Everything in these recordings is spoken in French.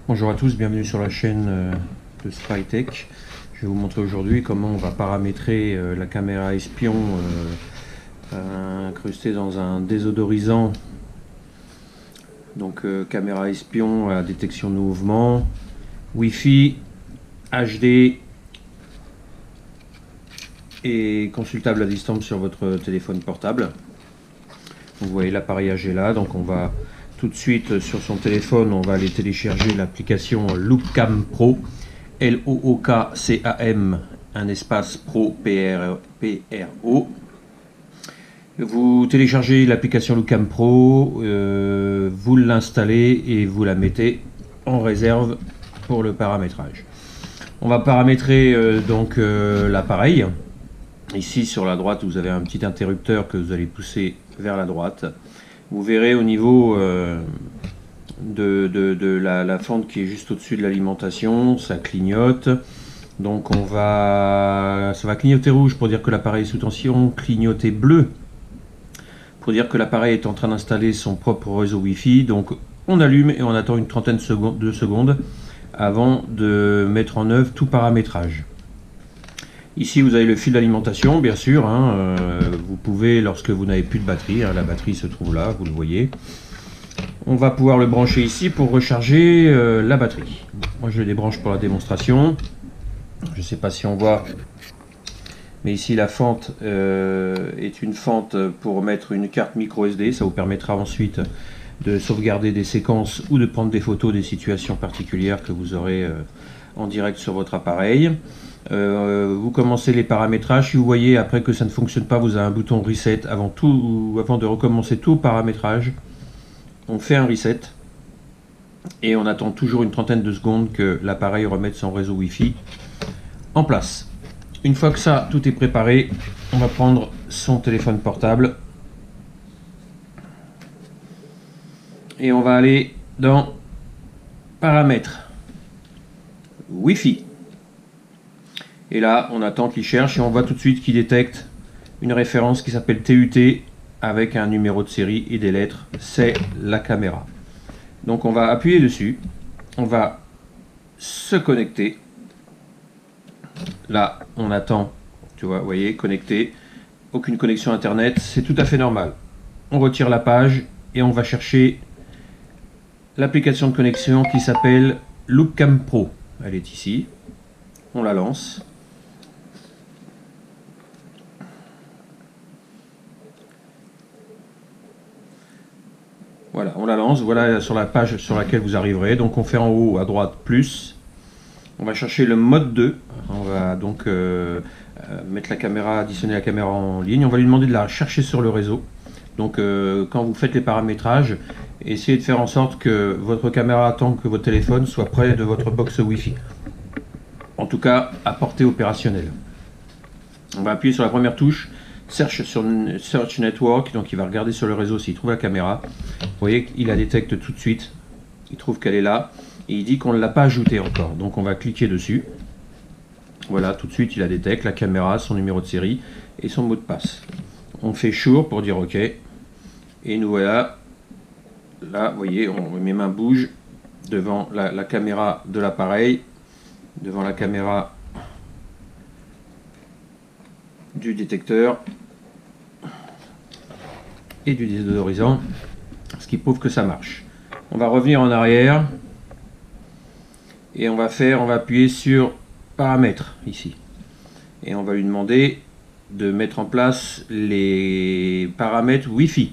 Bonjour à tous, bienvenue sur la chaîne de SpyTech. Je vais vous montrer aujourd'hui comment on va paramétrer la caméra espion incrustée dans un désodorisant. Donc caméra espion à détection de mouvement, Wi-Fi, HD et consultable à distance sur votre téléphone portable. Donc, vous voyez l'appareillage est là, donc on va tout de suite sur son téléphone, on va aller télécharger l'application Lookcam Pro, L-O-O-K-C-A-M, un espace Pro, P-R-O. Vous téléchargez l'application Lookcam Pro, vous l'installez et vous la mettez en réserve pour le paramétrage. On va paramétrer l'appareil. Ici sur la droite, vous avez un petit interrupteur que vous allez pousser vers la droite. Vous verrez au niveau de la fente qui est juste au-dessus de l'alimentation, ça clignote. Donc ça va clignoter rouge pour dire que l'appareil est sous tension, clignoter bleu pour dire que l'appareil est en train d'installer son propre réseau Wi-Fi. Donc on allume et on attend une trentaine de secondes avant de mettre en œuvre tout paramétrage. Ici vous avez le fil d'alimentation, bien sûr, vous pouvez, lorsque vous n'avez plus de batterie, la batterie se trouve là, vous le voyez. On va pouvoir le brancher ici pour recharger la batterie. Moi je le débranche pour la démonstration. Je ne sais pas si on voit, mais ici la fente est une fente pour mettre une carte micro SD. Ça vous permettra ensuite de sauvegarder des séquences ou de prendre des photos des situations particulières que vous aurez en direct sur votre appareil. Vous commencez les paramétrages. Si vous voyez après que ça ne fonctionne pas, vous avez un bouton reset avant de recommencer tout paramétrage. On fait un reset et on attend toujours une trentaine de secondes que l'appareil remette son réseau Wi-Fi en place. Une fois que ça tout est préparé, on va prendre son téléphone portable et on va aller dans paramètres Wi-Fi. Et là, on attend qu'il cherche et on voit tout de suite qu'il détecte une référence qui s'appelle TUT avec un numéro de série et des lettres. C'est la caméra. Donc on va appuyer dessus. On va se connecter. Là, on attend. Tu vois, vous voyez, connecté. Aucune connexion Internet. C'est tout à fait normal. On retire la page et on va chercher l'application de connexion qui s'appelle Lookcam Pro. Elle est ici. On la lance. Voilà, on la lance, voilà sur la page sur laquelle vous arriverez. Donc on fait en haut à droite plus. On va chercher le mode 2. On va donc mettre la caméra, additionner la caméra en ligne. On va lui demander de la chercher sur le réseau. Donc quand vous faites les paramétrages, essayez de faire en sorte que votre caméra attend que votre téléphone soit près de votre box Wi-Fi. En tout cas, à portée opérationnelle. On va appuyer sur la première touche. Search Network, donc il va regarder sur le réseau s'il trouve la caméra. Vous voyez qu'il la détecte tout de suite, il trouve qu'elle est là, et il dit qu'on ne l'a pas ajoutée encore. Donc on va cliquer dessus. Voilà, tout de suite il la détecte, la caméra, son numéro de série et son mot de passe. On fait Sure pour dire OK, et nous voilà, là vous voyez, mes mains bougent devant la caméra de l'appareil, devant la caméra du détecteur et du désodorisant, ce qui prouve que ça marche. On va revenir en arrière et on va appuyer sur paramètres ici et on va lui demander de mettre en place les paramètres Wi-Fi,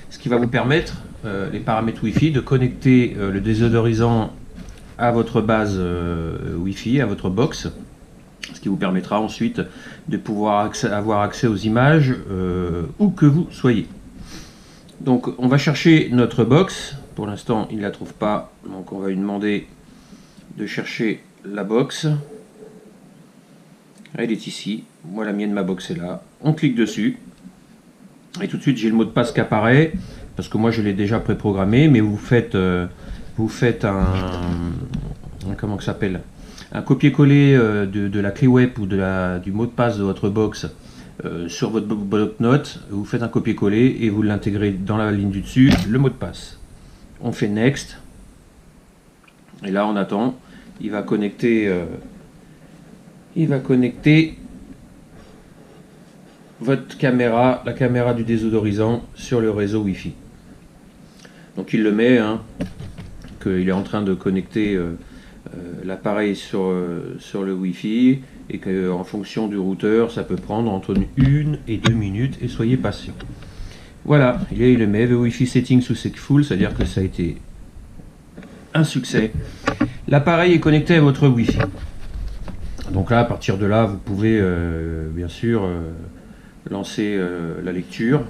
ce qui va vous permettre les paramètres Wi-Fi de connecter le désodorisant à votre base Wi-Fi, à votre box, ce qui vous permettra ensuite de pouvoir avoir accès aux images où que vous soyez. Donc on va chercher notre box. Pour l'instant il ne la trouve pas, donc on va lui demander de chercher la box. Elle est ici, moi la mienne, ma box est là. On clique dessus et tout de suite j'ai le mot de passe qui apparaît parce que moi je l'ai déjà préprogrammé, mais vous faites comment ça s'appelle, un copier-coller de la clé web ou du mot de passe de votre box sur votre bloc-notes, vous faites un copier-coller et vous l'intégrez dans la ligne du dessus, le mot de passe. On fait Next. Et là on attend, il va connecter votre caméra, la caméra du désodorisant sur le réseau Wi-Fi. Donc il le met, hein, qu'il est en train de connecter l'appareil sur le Wi-Fi et qu'en fonction du routeur ça peut prendre entre 1 et 2 minutes et soyez patient. Voilà, il le met, the Wi-Fi setting successful, c'est-à-dire que ça a été un succès. L'appareil est connecté à votre Wi-Fi. Donc là, à partir de là, vous pouvez bien sûr lancer la lecture.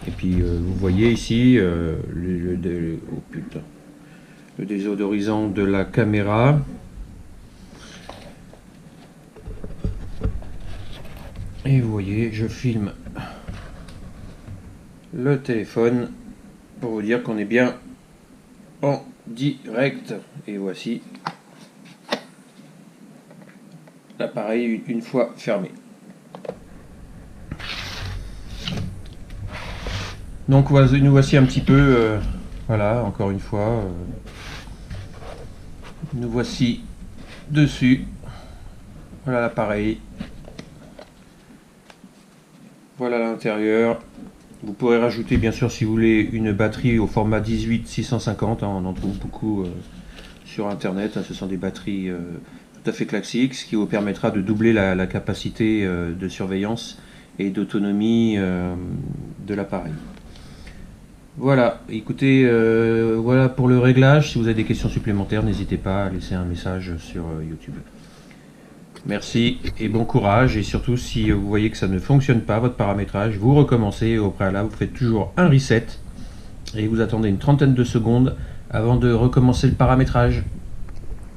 Et puis vous voyez ici le désodorisant de la caméra. Et vous voyez, je filme le téléphone pour vous dire qu'on est bien en direct. Et voici l'appareil une fois fermé. Donc nous voici un petit peu, voilà, encore une fois, nous voici dessus. Voilà l'appareil. Voilà l'intérieur. Vous pourrez rajouter bien sûr si vous voulez une batterie au format 18-650, hein, on en trouve beaucoup sur internet, hein, ce sont des batteries tout à fait classiques, ce qui vous permettra de doubler la capacité de surveillance et d'autonomie de l'appareil. Voilà, écoutez, voilà pour le réglage. Si vous avez des questions supplémentaires, n'hésitez pas à laisser un message sur YouTube. Merci et bon courage, et surtout si vous voyez que ça ne fonctionne pas votre paramétrage, vous recommencez au préalable, vous faites toujours un reset et vous attendez une trentaine de secondes avant de recommencer le paramétrage.